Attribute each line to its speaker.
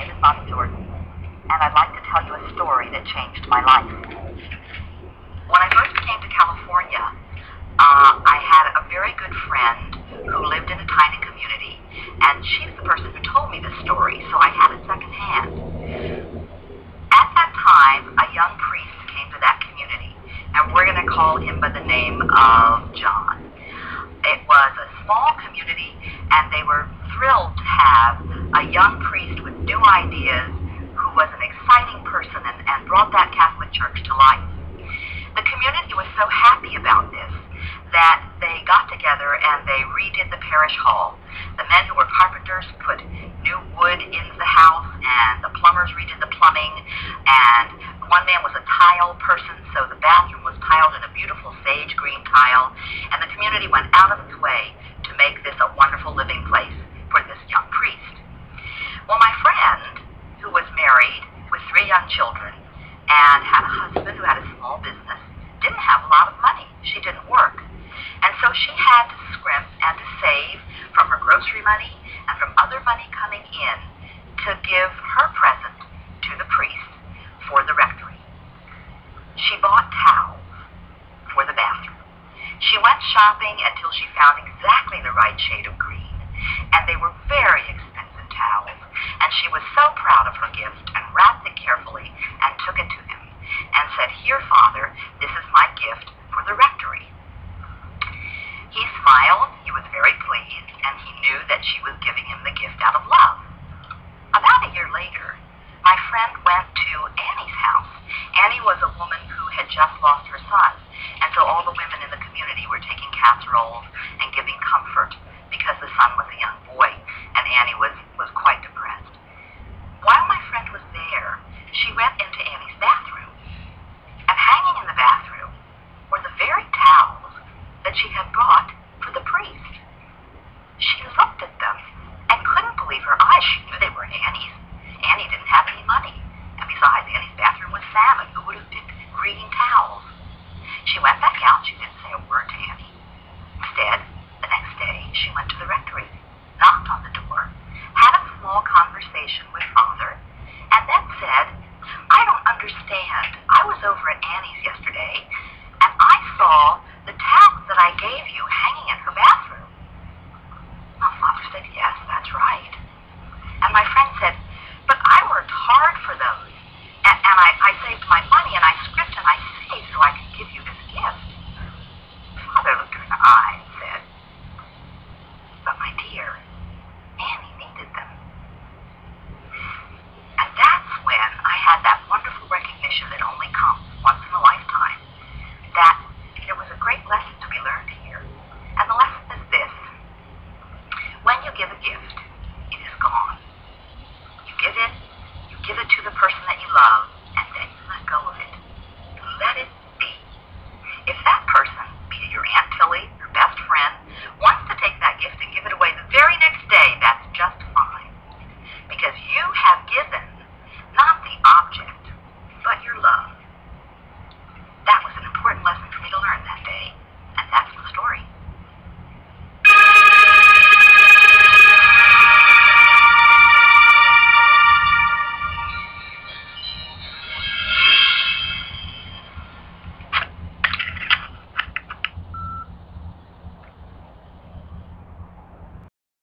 Speaker 1: name is Bonnie Jordan, and I'd like to tell you a story that changed my life. When I first came to California, I had a very good friend who lived in a tiny community, and she's the person who told me this story, so I had it secondhand. At that time, a young priest came to that community, and we're going to call him by the name of John. It was a small community, and they were thrilled to have a young priest with new ideas who was an exciting person and brought that Catholic Church to life. The community was so happy about this that they got together and they redid the parish hall. The men who were carpenters put new wood into the house, and the plumbers redid the plumbing, and one man was a tile person, so the bathroom was tiled in a beautiful sage green tile, and the community went out of its way to make this a wonderful living place for this young priest. Well, my friend, who was married with 3 young children and had a husband who had a small business, didn't have a lot of money. She didn't work. And so she had to scrimp and to save from her grocery money and from other money coming in to give her present to the priest for the rectory. She bought towels for the bathroom. She went shopping until she found exactly the right shade of green, and they were very expensive towels, and she was so proud of her gift and wrapped it carefully and took it to him and said, "Here, Father, this is my gift for the rectory." He smiled, he was very pleased, and he knew that she was giving him the gift out of love. About a year later, my friend went to Annie's house. Annie was a woman who had just lost her son, and so all the women in the community were taking casseroles and giving comfort because the son was a young boy, and Annie was quite depressed. While my friend was there, she went into Annie's bathroom, and hanging in the bathroom were the very towels that she had brought for the priest. She looked at them and couldn't believe her eyes. She knew they were Annie's. Annie didn't have any money, and besides, Annie's bathroom was salmon. Who would have picked green towels? She went back out. She didn't say a word to Annie. Instead, the next day, she went to the rectory, knocked on the door, had a small conversation with Father, and then said, "I don't understand. I was over at Annie's yesterday, and I saw the towels that I gave